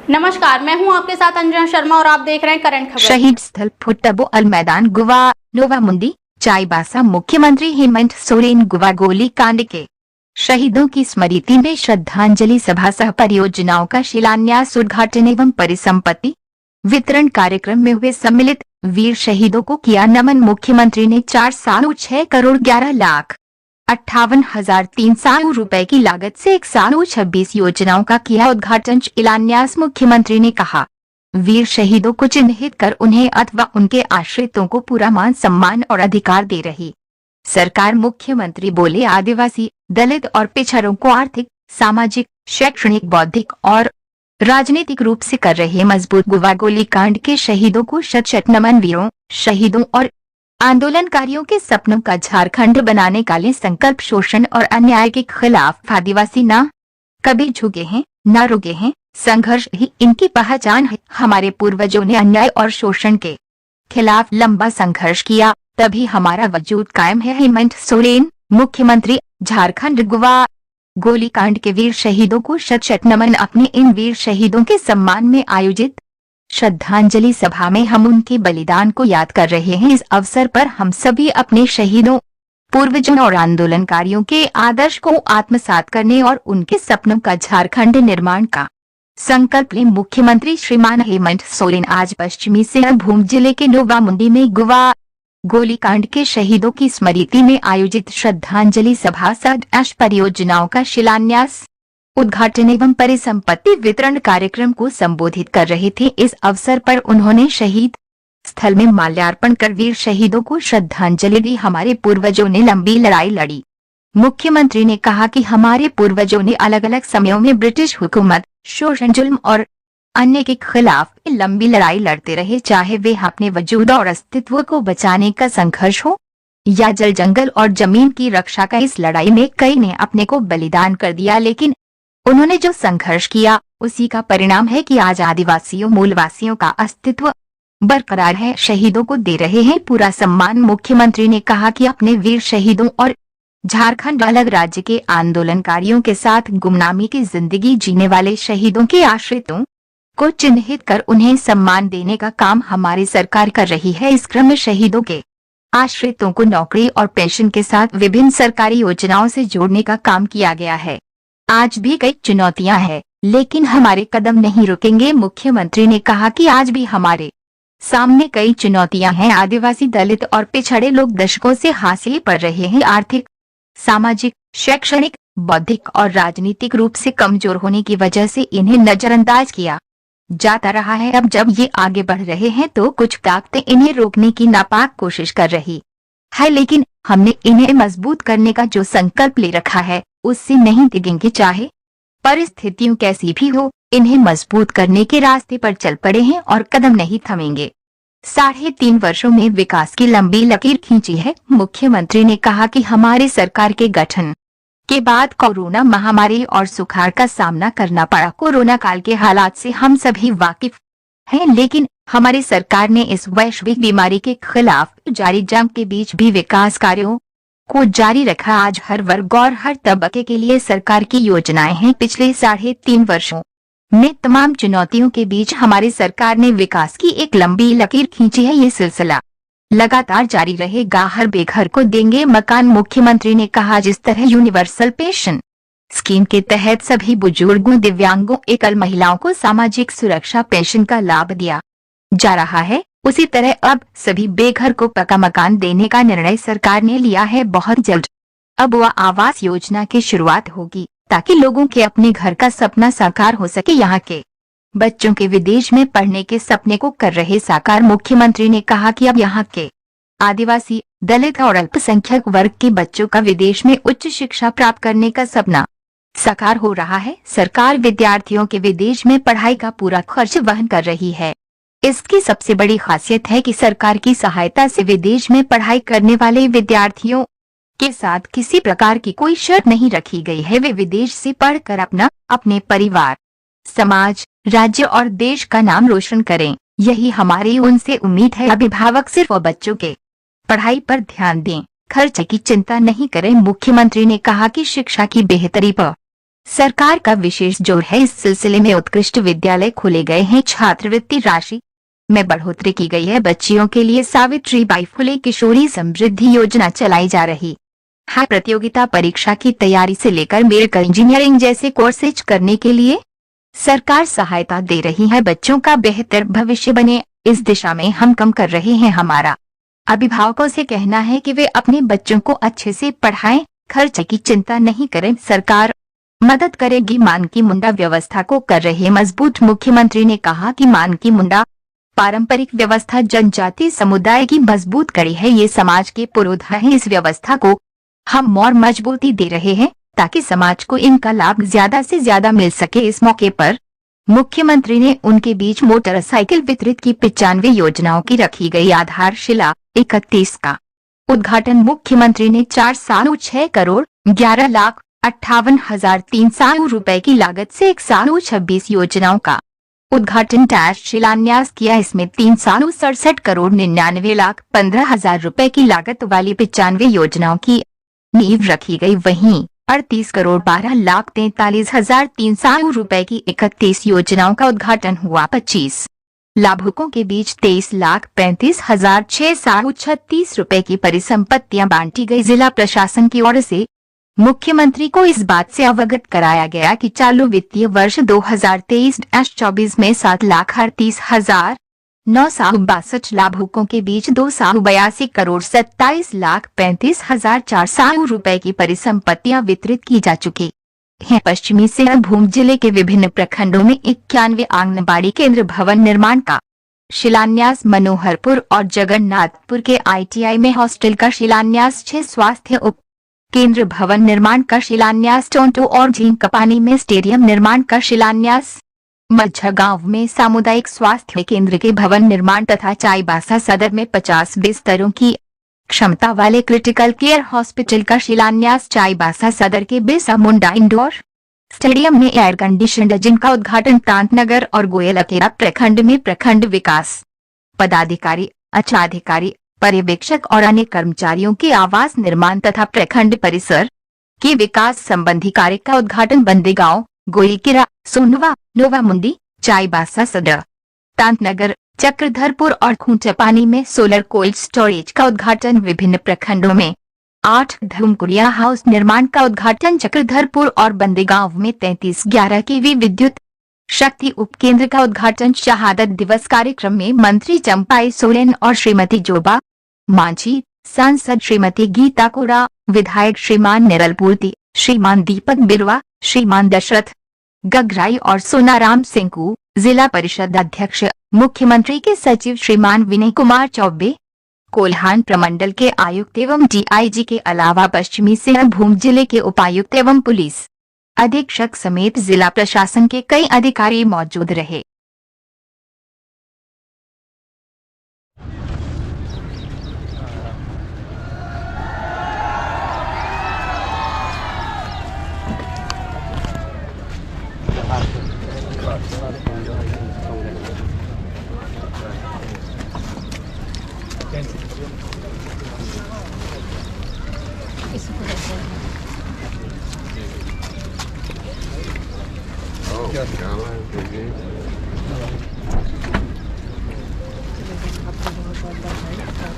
नमस्कार, मैं हूं आपके साथ अंजना शर्मा और आप देख रहे हैं करंट खबर। शहीद स्थल फुटबॉल मैदान गोवा नोवामुंडी चाईबासा। मुख्यमंत्री हेमंत सोरेन गोवा गोलीकांड के शहीदों की स्मृति में श्रद्धांजलि सभा सह परियोजनाओं का शिलान्यास, उद्घाटन एवं परिसंपत्ति वितरण कार्यक्रम में हुए सम्मिलित वीर शहीदों को किया नमन। मुख्यमंत्री ने 4 सालों 6,11,58,300 रुपए की लागत से 126 योजनाओं का किया उद्घाटन, शिलान्यास। मुख्यमंत्री ने कहा, वीर शहीदों को चिन्हित कर उन्हें अथवा उनके आश्रितों को पूरा मान सम्मान और अधिकार दे रही सरकार। मुख्यमंत्री बोले, आदिवासी, दलित और पिछड़ों को आर्थिक, सामाजिक, शैक्षणिक, बौद्धिक और राजनीतिक रूप से कर रहे मजबूत। गोवा गोलीकांड के शहीदों को शत शत नमन। वीरों, शहीदों और आंदोलनकारियों के सपनों का झारखंड बनाने का ले संकल्प। शोषण और अन्याय के खिलाफ आदिवासी ना कभी झुके हैं, न रुके हैं। संघर्ष ही इनकी पहचान है। हमारे पूर्वजों ने अन्याय और शोषण के खिलाफ लंबा संघर्ष किया, तभी हमारा वजूद कायम है। हेमंत सोरेन, मुख्यमंत्री, झारखंड। गोवा गोलीकांड के वीर शहीदों को शत शत नमन। अपने इन वीर शहीदों के सम्मान में आयोजित श्रद्धांजलि सभा में हम उनके बलिदान को याद कर रहे हैं। इस अवसर पर हम सभी अपने शहीदों, पूर्वजों और आंदोलनकारियों के आदर्श को आत्मसात करने और उनके सपनों का झारखंड निर्माण का संकल्प लें। मुख्यमंत्री श्रीमान हेमंत सोरेन आज पश्चिमी सिंहभूम जिले के नोवामुंडी में गोवा गोलीकांड के शहीदों की स्मृति में आयोजित श्रद्धांजलि सभा सह परियोजनाओं का शिलान्यास, उद्घाटन एवं परिसंपत्ति वितरण कार्यक्रम को संबोधित कर रहे थे। इस अवसर पर उन्होंने शहीद स्थल में माल्यार्पण कर वीर शहीदों को श्रद्धांजलि दी। हमारे पूर्वजों ने लंबी लड़ाई लड़ी। मुख्यमंत्री ने कहा कि हमारे पूर्वजों ने अलग अलग समयों में ब्रिटिश हुकूमत, शोषण, जुल्म और अन्य के खिलाफ लंबी लड़ाई लड़ते रहे, चाहे वे अपने वजूद और अस्तित्व को बचाने का संघर्ष हो या जल, जंगल और जमीन की रक्षा का। इस लड़ाई में कई ने अपने को बलिदान कर दिया, लेकिन उन्होंने जो संघर्ष किया उसी का परिणाम है कि आज आदिवासियों, मूलवासियों का अस्तित्व बरकरार है। शहीदों को दे रहे हैं पूरा सम्मान। मुख्यमंत्री ने कहा कि अपने वीर शहीदों और झारखंड अलग राज्य के आंदोलनकारियों के साथ गुमनामी की जिंदगी जीने वाले शहीदों के आश्रितों को चिन्हित कर उन्हें सम्मान देने का काम हमारी सरकार कर रही है। इस क्रम में शहीदों के आश्रितों को नौकरी और पेंशन के साथ विभिन्न सरकारी योजनाओं से जोड़ने का काम किया गया है। आज भी कई चुनौतियां हैं, लेकिन हमारे कदम नहीं रुकेंगे। मुख्यमंत्री ने कहा कि आज भी हमारे सामने कई चुनौतियां हैं। आदिवासी, दलित और पिछड़े लोग दशकों से हाशिए पर रहे हैं। आर्थिक, सामाजिक, शैक्षणिक, बौद्धिक और राजनीतिक रूप से कमजोर होने की वजह से इन्हें नजरअंदाज किया जाता रहा है। अब जब ये आगे बढ़ रहे हैं तो कुछ ताकतें इन्हें रोकने की नापाक कोशिश कर रही है, लेकिन हमने इन्हें मजबूत करने का जो संकल्प ले रखा है उससे नहीं डिगेंगे। चाहे परिस्थितियां कैसी भी हो, इन्हें मजबूत करने के रास्ते पर चल पड़े हैं और कदम नहीं थमेंगे। 3.5 वर्षों में विकास की लंबी लकीर खींची है। मुख्यमंत्री ने कहा कि हमारी सरकार के गठन के बाद कोरोना महामारी और सुखाड़ का सामना करना पड़ा। कोरोना काल के हालात से हम सभी वाकिफ हैं, लेकिन हमारी सरकार ने इस वैश्विक बीमारी के खिलाफ जारी जंग के बीच भी विकास कार्यों को जारी रखा। आज हर वर्ग और हर तबके के लिए सरकार की योजनाएं हैं। पिछले 3.5 वर्षों में तमाम चुनौतियों के बीच हमारी सरकार ने विकास की एक लंबी लकीर खींची है। ये सिलसिला लगातार जारी रहेगा। हर बेघर को देंगे मकान। मुख्यमंत्री ने कहा, जिस तरह यूनिवर्सल पेंशन स्कीम के तहत सभी बुजुर्गों, दिव्यांगों, एकल महिलाओं को सामाजिक सुरक्षा पेंशन का लाभ दिया जा रहा है, उसी तरह अब सभी बेघर को पक्का मकान देने का निर्णय सरकार ने लिया है। बहुत जल्द अब वह आवास योजना की शुरुआत होगी ताकि लोगों के अपने घर का सपना साकार हो सके। यहाँ के बच्चों के विदेश में पढ़ने के सपने को कर रहे साकार। मुख्यमंत्री ने कहा कि अब यहाँ के आदिवासी, दलित और अल्पसंख्यक वर्ग के बच्चों का विदेश में उच्च शिक्षा प्राप्त करने का सपना साकार हो रहा है। सरकार विद्यार्थियों के विदेश में पढ़ाई का पूरा खर्च वहन कर रही है। इसकी सबसे बड़ी खासियत है कि सरकार की सहायता से विदेश में पढ़ाई करने वाले विद्यार्थियों के साथ किसी प्रकार की कोई शर्त नहीं रखी गई है। वे विदेश से पढ़कर अपने परिवार, समाज, राज्य और देश का नाम रोशन करें, यही हमारी उनसे उम्मीद है। अभिभावक सिर्फ बच्चों के पढ़ाई पर ध्यान दें, खर्च की चिंता नहीं करें। मुख्यमंत्री ने कहा कि शिक्षा की बेहतरी पर सरकार का विशेष जोर है। इस सिलसिले में उत्कृष्ट विद्यालय खोले गए हैं, छात्रवृत्ति राशि में बढ़ोतरी की गई है। बच्चियों के लिए सावित्रीबाई फुले किशोरी समृद्धि योजना चलाई जा रही है। प्रतियोगिता परीक्षा की तैयारी से लेकर मेडिकल इंजीनियरिंग जैसे कोर्सेज करने के लिए सरकार सहायता दे रही है। बच्चों का बेहतर भविष्य बने, इस दिशा में हम काम कर रहे हैं। हमारा अभिभावकों से कहना है कि वे अपने बच्चों को अच्छे से पढ़ाएं, खर्च की चिंता नहीं करें, सरकार मदद करेगी। मानकी मुंडा व्यवस्था को कर रहे मजबूत। मुख्यमंत्री ने कहा कि मानकी मुंडा पारंपरिक व्यवस्था जनजाति समुदाय की मजबूत कड़ी है, ये समाज के पुरोधा है। इस व्यवस्था को हम और मजबूती दे रहे हैं ताकि समाज को इनका लाभ ज्यादा से ज्यादा मिल सके। इस मौके पर मुख्यमंत्री ने उनके बीच मोटरसाइकिल वितरित की। 95 योजनाओं की रखी गई आधारशिला, 31 का उद्घाटन। मुख्यमंत्री ने 4,11,58,300 रुपए की लागत से 126 योजनाओं का उद्घाटन शिलान्यास किया। इसमें 367,99,15,000 रुपए की लागत वाली 95 योजनाओं की नींव रखी गई। वहीं 38,12,43,300 रुपए की 31 योजनाओं का उद्घाटन हुआ। 25 लाभुकों के बीच 23,35,636 रुपए की परिसंपत्तियां बांटी गई। जिला प्रशासन की ओर से मुख्यमंत्री को इस बात से अवगत कराया गया कि चालू वित्तीय वर्ष 2023-24 में 7,38,962 लाभुकों के बीच 282,27,35,400 रुपए की परिसंपत्तियां वितरित की जा चुकी हैं। पश्चिमी सिंहभूम जिले के विभिन्न प्रखंडों में 91 आंगनबाड़ी केंद्र भवन निर्माण का शिलान्यास। मनोहरपुर और जगन्नाथपुर के ITI में हॉस्टल का शिलान्यास। 6 स्वास्थ्य उप केंद्र भवन निर्माण का शिलान्यास। टोंटो और झींकपानी में स्टेडियम निर्माण का शिलान्यास। मझगांव में सामुदायिक स्वास्थ्य केंद्र के भवन निर्माण तथा चाईबासा सदर में 50 बिस्तरों की क्षमता वाले क्रिटिकल केयर हॉस्पिटल का शिलान्यास। चाईबासा सदर के बिरसा मुंडा इंडोर स्टेडियम में एयर कंडीशनड जिम का उद्घाटन। तांतनगर और गोयलकेरा प्रखंड में प्रखंड विकास पदाधिकारी, अंचलाधिकारी, पर्यवेक्षक और अन्य कर्मचारियों के आवास निर्माण तथा प्रखंड परिसर के विकास संबंधी कार्य का उद्घाटन। बंदेगांव, गोईकेरा, सोनवा, नोवामुंडी, चाईबासा सदर, तांतनगर, चक्रधरपुर और खूंटपानी में सोलर कोल्ड स्टोरेज का उद्घाटन। विभिन्न प्रखंडों में 8 धूमकुड़िया हाउस निर्माण का उद्घाटन। चक्रधरपुर और बंदेगांव में 3311 kV विद्युत शक्ति उपकेंद्र का उद्घाटन। शहादत दिवस कार्यक्रम में मंत्री चंपाई सोरेन और श्रीमती जोबा मांझी, सांसद श्रीमती गीता कोड़ा, विधायक श्रीमान निरलपूर्ति, श्रीमान दीपक बिरवा, श्रीमान दशरथ गगराई और सोनाराम सिंकू, जिला परिषद अध्यक्ष, मुख्यमंत्री के सचिव श्रीमान विनय कुमार चौबे, कोल्हान प्रमंडल के आयुक्त एवं DIG के अलावा पश्चिमी सिंहभूम जिले के उपायुक्त एवं पुलिस अधीक्षक समेत जिला प्रशासन के कई अधिकारी मौजूद रहे।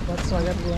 बहुत स्वागत हुआ।